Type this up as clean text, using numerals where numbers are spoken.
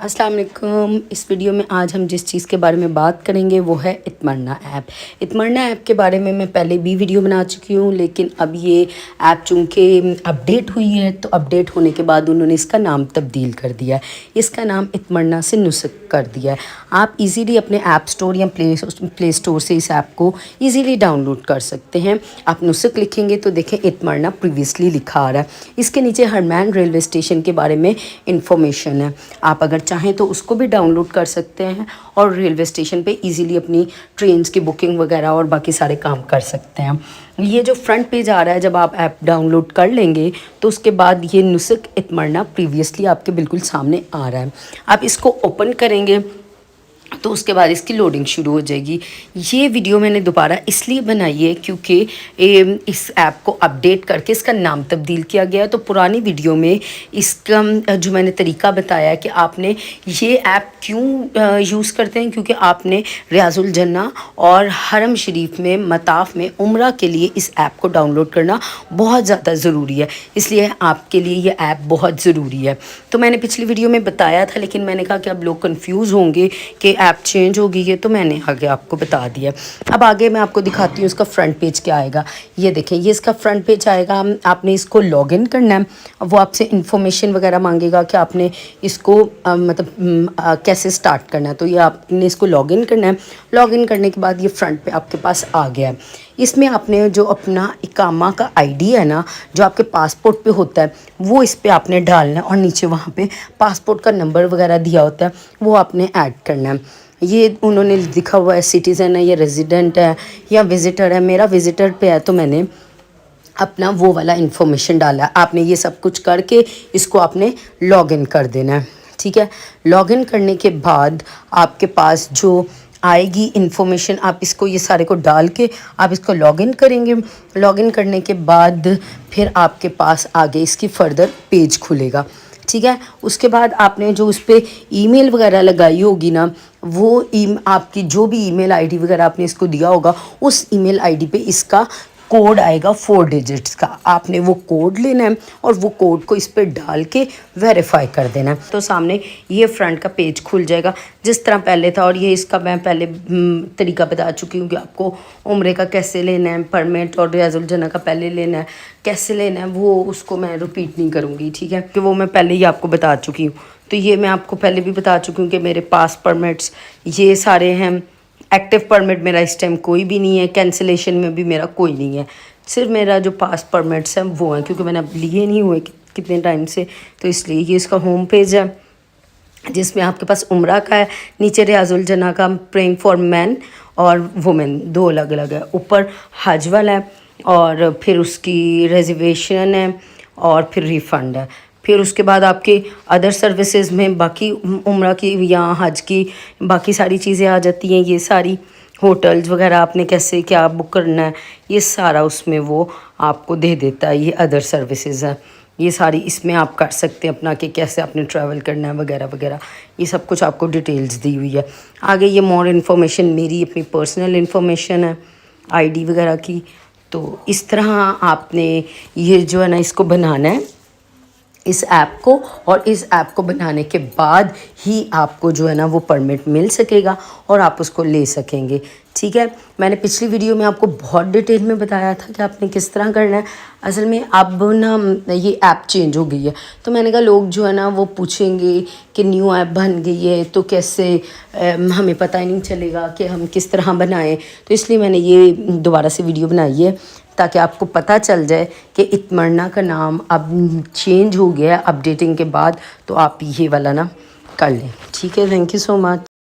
अस्सलाम वालेकुम। इस वीडियो में आज हम जिस चीज़ के बारे में बात करेंगे वो है इत्मरना ऐप। इत्मरना ऐप के बारे में मैं पहले भी वीडियो बना चुकी हूँ, लेकिन अब ये ऐप चूँकि अपडेट हुई है तो अपडेट होने के बाद उन्होंने इसका नाम तब्दील कर दिया है। इसका नाम इत्मरना से नुस्ख कर दिया है। आप इजीली अपने ऐप स्टोर या प्ले स्टोर से इस ऐप को इजीली डाउनलोड कर सकते हैं। आप नुस्ख लिखेंगे तो देखें इत्मरना प्रीवियसली लिखा आ रहा है। इसके नीचे हरमैन रेलवे स्टेशन के बारे में इंफॉर्मेशन है। आप अगर चाहें तो उसको भी डाउनलोड कर सकते हैं और रेलवे स्टेशन पे इजीली अपनी ट्रेन्स की बुकिंग वगैरह और बाकी सारे काम कर सकते हैं। ये जो फ्रंट पेज आ रहा है, जब आप ऐप डाउनलोड कर लेंगे तो उसके बाद ये नुस्ख इत्मरना प्रीवियसली आपके बिल्कुल सामने आ रहा है। आप इसको ओपन करेंगे तो उसके बाद इसकी लोडिंग शुरू हो जाएगी। ये वीडियो मैंने दोबारा इसलिए बनाई है क्योंकि इस ऐप को अपडेट करके इसका नाम तब्दील किया गया है। तो पुरानी वीडियो में इसका जो मैंने तरीका बताया है कि आपने ये ऐप क्यों यूज़ करते हैं, क्योंकि आपने रियाजुल जन्ना और हरम शरीफ में मताफ़ में उम्रा के लिए इस ऐप को डाउनलोड करना बहुत ज़्यादा ज़रूरी है। इसलिए आपके लिए ये ऐप बहुत ज़रूरी है। तो मैंने पिछली वीडियो में बताया था, लेकिन मैंने कहा कि अब लोग कन्फ्यूज़ होंगे कि ऐप चेंज हो गई है, तो मैंने आगे आपको बता दिया। अब आगे मैं आपको दिखाती हूँ इसका फ्रंट पेज क्या आएगा। ये देखें, ये इसका फ्रंट पेज आएगा। आपने इसको लॉगिन करना है। वो आपसे इंफॉर्मेशन वगैरह मांगेगा कि आपने इसको कैसे स्टार्ट करना है। तो ये आपने इसको लॉगिन करना है। लॉगिन करने के बाद ये फ्रंट पे आपके पास आ गया है। इसमें आपने जो अपना इकामा का आईडी है ना, जो आपके पासपोर्ट पे होता है, वो इस पे आपने डालना है और नीचे वहाँ पे पासपोर्ट का नंबर वगैरह दिया होता है, वो आपने ऐड करना है। ये उन्होंने लिखा हुआ है सिटीज़न है या रेजिडेंट है या विज़िटर है। मेरा विज़िटर पे है तो मैंने अपना वो वाला इन्फॉर्मेशन डाला है। आपने ये सब कुछ करके इसको आपने लॉगिन कर देना है। ठीक है, लॉगिन करने के बाद आपके पास जो आएगी इन्फॉर्मेशन, आप इसको ये सारे को डाल के आप इसको लॉगिन करेंगे। लॉगिन करने के बाद फिर आपके पास आगे इसकी फर्दर पेज खुलेगा। ठीक है, उसके बाद आपने जो उस पर ईमेल वगैरह लगाई होगी ना, वो आपकी जो भी ईमेल आईडी वगैरह आपने इसको दिया होगा, उस ईमेल आईडी पे इसका कोड आएगा 4 डिजिट्स का। आपने वो कोड लेना है और वो कोड को इस पर डाल के वेरीफाई कर देना है। तो सामने ये फ्रंट का पेज खुल जाएगा जिस तरह पहले था। और ये इसका मैं पहले तरीका बता चुकी हूँ कि आपको उम्रे का कैसे लेना है, परमिट और रियाजुल जन्ना का पहले लेना है, कैसे लेना है, वो उसको मैं रिपीट नहीं करूँगी। ठीक है, कि वो मैं पहले ही आपको बता चुकी हूँ। तो ये मैं आपको पहले भी बता चुकी हूँ कि मेरे पास परमिट्स ये सारे हैं। एक्टिव परमिट मेरा इस टाइम कोई भी नहीं है, कैंसिलेशन में भी मेरा कोई नहीं है। सिर्फ मेरा जो पास परमिट्स हैं वो हैं, क्योंकि मैंने अब लिए नहीं हुए कितने टाइम से, तो इसलिए। ये इसका होम पेज है जिसमें आपके पास उम्रा का है, नीचे रियाजुल जन्ना का प्रेइंग फॉर मैन और वुमेन दो अलग अलग है, ऊपर हज वाला है और फिर उसकी रिजर्वेशन है और फिर रिफ़ंड है। फिर उसके बाद आपके अदर सर्विसेज में बाकी उम्रा की या हज की बाकी सारी चीज़ें आ जाती हैं। ये सारी होटल्स वगैरह आपने कैसे क्या बुक करना है, ये सारा उसमें वो आपको दे देता है। ये अदर सर्विसेज है, ये सारी इसमें आप कर सकते हैं अपना कि कैसे आपने ट्रैवल करना है वगैरह वगैरह। ये सब कुछ आपको डिटेल्स दी हुई है। आगे ये मोर इन्फॉर्मेशन मेरी अपनी पर्सनल इन्फॉर्मेशन है आईडी वगैरह की। तो इस तरह आपने ये जो है ना इसको बनाना है, इस ऐप को। और इस ऐप को बनाने के बाद ही आपको जो है ना वो परमिट मिल सकेगा और आप उसको ले सकेंगे। ठीक है, मैंने पिछली वीडियो में आपको बहुत डिटेल में बताया था कि आपने किस तरह करना है। असल में अब ना ये ऐप चेंज हो गई है, तो मैंने कहा लोग जो है ना वो पूछेंगे कि न्यू ऐप बन गई है तो कैसे हमें पता ही नहीं चलेगा कि हम किस तरह बनाएं। तो इसलिए मैंने ये दोबारा से वीडियो बनाई है ताकि आपको पता चल जाए कि इत्मरना का नाम अब चेंज हो गया है अपडेटिंग के बाद। तो आप ये वाला ना कर लें। ठीक है, थैंक यू सो मच।